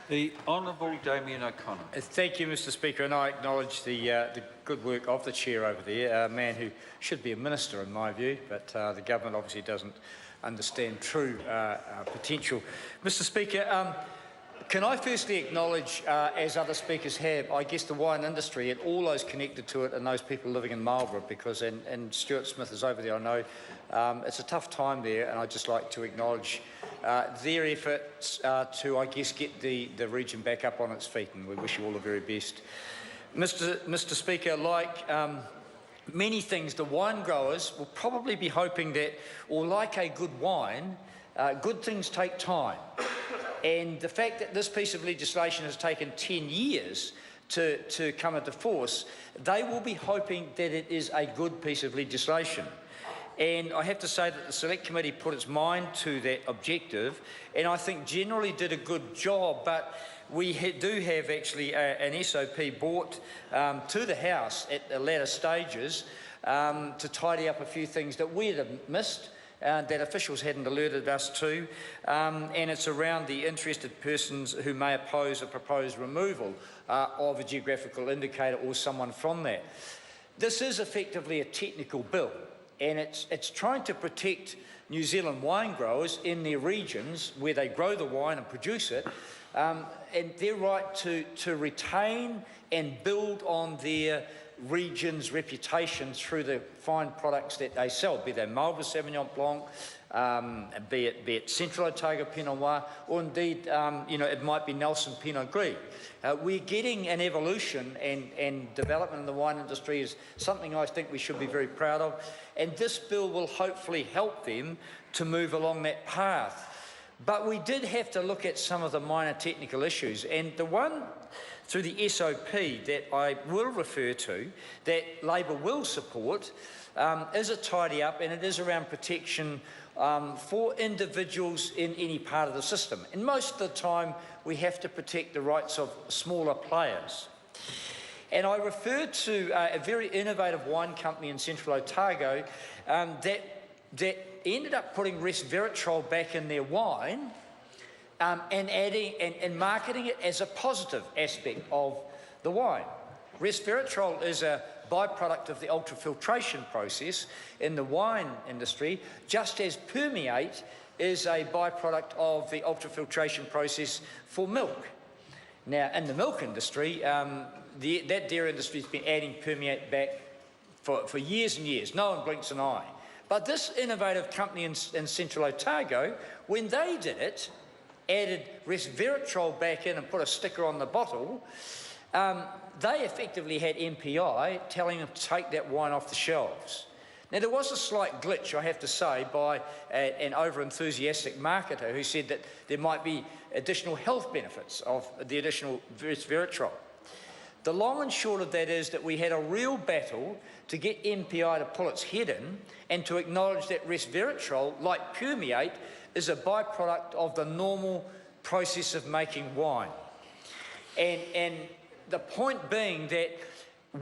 The Honourable Damien O'Connor. Thank you, Mr Speaker, and I acknowledge the good work of the Chair over there, a man who should be a minister in my view, but the government obviously doesn't understand true potential. Mr Speaker, can I firstly acknowledge, as other speakers have, I guess the wine industry and all those connected to it and those people living in Marlborough, because, and Stuart Smith is over there, I know, it's a tough time there, and I'd just like to acknowledge their efforts to, I guess, get the region back up on its feet, and we wish you all the very best. Mr Speaker, like many things, the wine growers will probably be hoping that, or like a good wine, good things take time. And the fact that this piece of legislation has taken 10 years to come into force, they will be hoping that it is a good piece of legislation. And I have to say that the Select Committee put its mind to that objective, and I think generally did a good job, but we do have actually an SOP brought to the House at the latter stages to tidy up a few things that we had missed, that officials hadn't alerted us to, and it's around the interested persons who may oppose a proposed removal of a geographical indicator or someone from that. This is effectively a technical bill, and it's trying to protect New Zealand wine growers in their regions where they grow the wine and produce it, and their right to retain and build on their region's reputation through the fine products that they sell, be they Marlborough Sauvignon Blanc, be it Central Otago Pinot Noir, or indeed, it might be Nelson Pinot Gris. We're getting an evolution and development in the wine industry is something I think we should be very proud of, and this bill will hopefully help them to move along that path. But we did have to look at some of the minor technical issues, and the one through the SOP that I will refer to, that Labor will support, is a tidy up, and it is around protection for individuals in any part of the system. And most of the time, we have to protect the rights of smaller players. And I refer to a very innovative wine company in Central Otago that ended up putting resveratrol back in their wine, and adding and marketing it as a positive aspect of the wine. Resveratrol is a byproduct of the ultrafiltration process in the wine industry, just as permeate is a byproduct of the ultrafiltration process for milk. Now, in the milk industry, that dairy industry has been adding permeate back for years and years. No one blinks an eye. But this innovative company in Central Otago, when they did it, added resveratrol back in and put a sticker on the bottle, they effectively had MPI telling them to take that wine off the shelves. Now, there was a slight glitch, I have to say, by an over-enthusiastic marketer who said that there might be additional health benefits of the additional resveratrol. The long and short of that is that we had a real battle to get MPI to pull its head in and to acknowledge that resveratrol, like permeate, is a byproduct of the normal process of making wine. And the point being that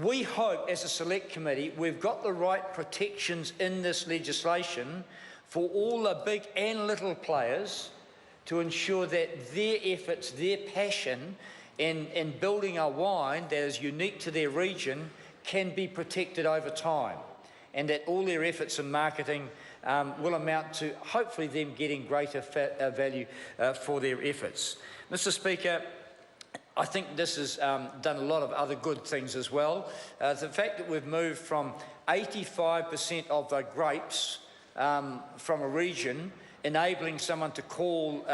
we hope, as a Select Committee, we've got the right protections in this legislation for all the big and little players to ensure that their efforts, their passion in building a wine that is unique to their region can be protected over time, and that all their efforts in marketing will amount to hopefully them getting greater value for their efforts. Mr Speaker, I think this has done a lot of other good things as well. The fact that we've moved from 85% of the grapes from a region, enabling someone to call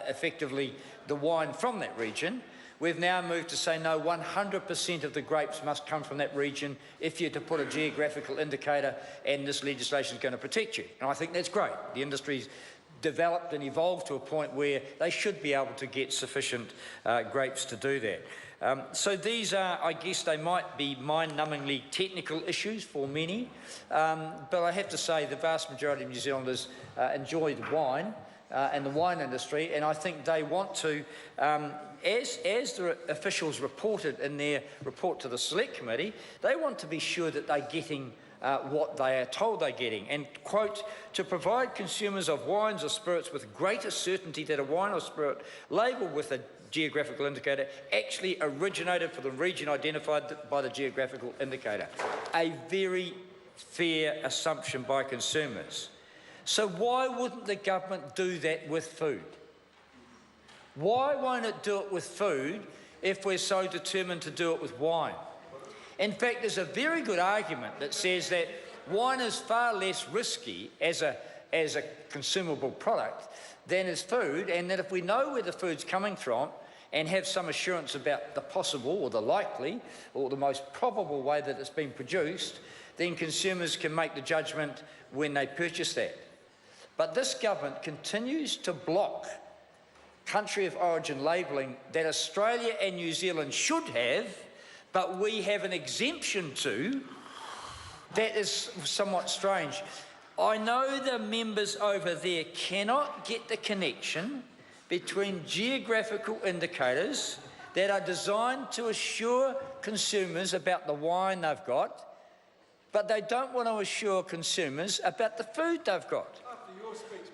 effectively the wine from that region, we've now moved to say no, 100% of the grapes must come from that region if you're to put a geographical indicator, and this legislation is going to protect you. And I think that's great. The industry's developed and evolved to a point where they should be able to get sufficient grapes to do that. So these are, I guess they might be mind-numbingly technical issues for many, but I have to say the vast majority of New Zealanders enjoy the wine and the wine industry, and I think they want to, as the officials reported in their report to the Select Committee, they want to be sure that they're getting what they are told they're getting. And, quote, to provide consumers of wines or spirits with greater certainty that a wine or spirit labelled with a geographical indicator actually originated from the region identified by the geographical indicator. A very fair assumption by consumers. So why wouldn't the government do that with food? Why won't it do it with food if we're so determined to do it with wine? In fact, there's a very good argument that says that wine is far less risky as a consumable product than is food, and that if we know where the food's coming from and have some assurance about the possible or the likely or the most probable way that it's been produced, then consumers can make the judgment when they purchase that. But this government continues to block country of origin labelling that Australia and New Zealand should have, but we have an exemption to. That is somewhat strange. I know the members over there cannot get the connection between geographical indicators that are designed to assure consumers about the wine they've got, but they don't want to assure consumers about the food they've got.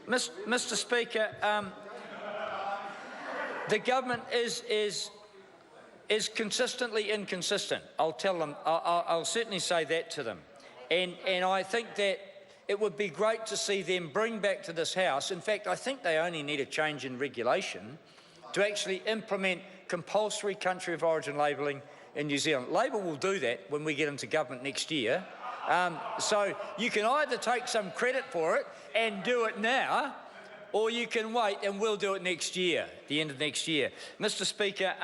Mr. Speaker, the government is consistently inconsistent. I'll tell them. I'll certainly say that to them. And I think that it would be great to see them bring back to this House. In fact, I think they only need a change in regulation to actually implement compulsory country of origin labelling in New Zealand. Labor will do that when we get into government next year. So you can either take some credit for it and do it now, or you can wait and we'll do it next year, the end of next year. Mr. Speaker,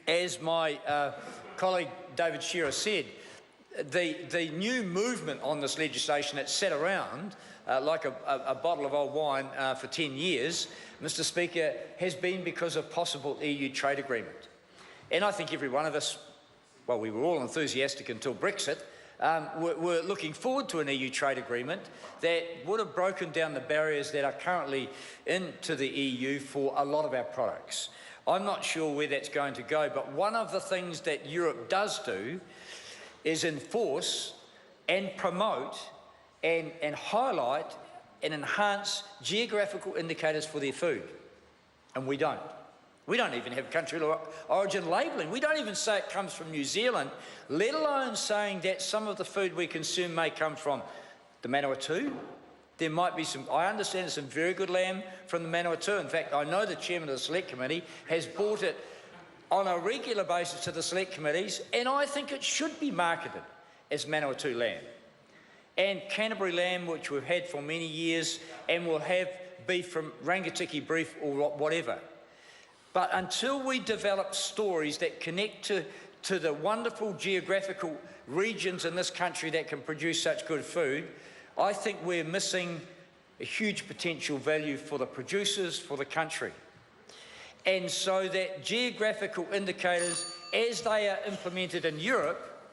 as my colleague David Shearer said, the new movement on this legislation that's sat around like a bottle of old wine for 10 years, Mr. Speaker, has been because of possible EU trade agreement. And I think every one of us, well, we were all enthusiastic until Brexit, we're looking forward to an EU trade agreement that would have broken down the barriers that are currently into the EU for a lot of our products. I'm not sure where that's going to go, but one of the things that Europe does do is enforce and promote and highlight and enhance geographical indicators for their food. And we don't. We don't even have country of origin labelling. We don't even say it comes from New Zealand, let alone saying that some of the food we consume may come from the Manawatu. There might be some, I understand there's some very good lamb from the Manawatu. In fact, I know the chairman of the Select Committee has bought it on a regular basis to the Select Committees, and I think it should be marketed as Manawatu lamb. And Canterbury lamb, which we've had for many years, and we'll have beef from Rangitikei beef or whatever. But until we develop stories that connect to the wonderful geographical regions in this country that can produce such good food, I think we're missing a huge potential value for the producers, for the country. And so that geographical indicators, as they are implemented in Europe,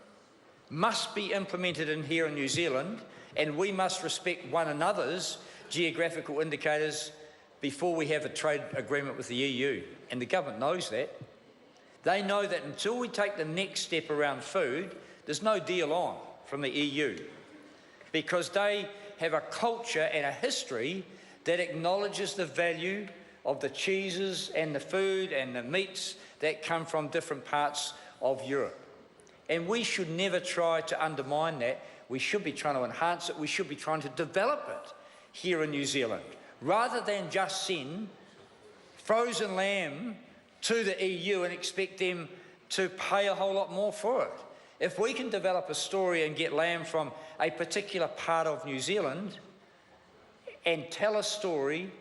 must be implemented in here in New Zealand, and we must respect one another's geographical indicators before we have a trade agreement with the EU. And the government knows that. They know that until we take the next step around food, there's no deal on from the EU, because they have a culture and a history that acknowledges the value of the cheeses and the food and the meats that come from different parts of Europe. And we should never try to undermine that. We should be trying to enhance it. We should be trying to develop it here in New Zealand, rather than just send frozen lamb to the EU and expect them to pay a whole lot more for it. If we can develop a story and get lamb from a particular part of New Zealand and tell a story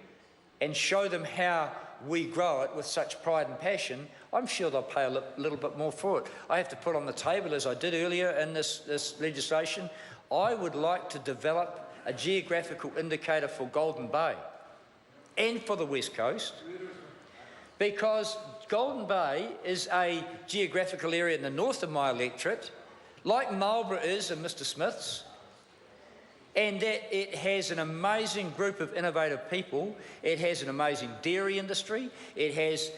and show them how we grow it with such pride and passion, I'm sure they'll pay a little bit more for it. I have to put on the table, as I did earlier in this legislation, I would like to develop a geographical indicator for Golden Bay and for the West Coast, because Golden Bay is a geographical area in the north of my electorate, like Marlborough is in Mr Smith's, and that it has an amazing group of innovative people. It has an amazing dairy industry, it has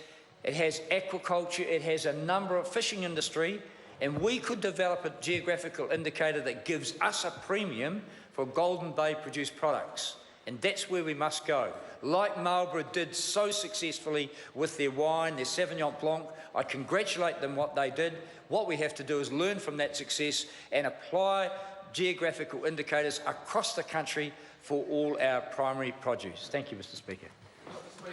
aquaculture, it has a number of fishing industry, And we could develop a geographical indicator that gives us a premium for Golden Bay produced products. And that's where we must go. Like Marlborough did so successfully with their wine, their Sauvignon Blanc, I congratulate them what they did. What we have to do is learn from that success and apply geographical indicators across the country for all our primary produce. Thank you, Mr. Speaker.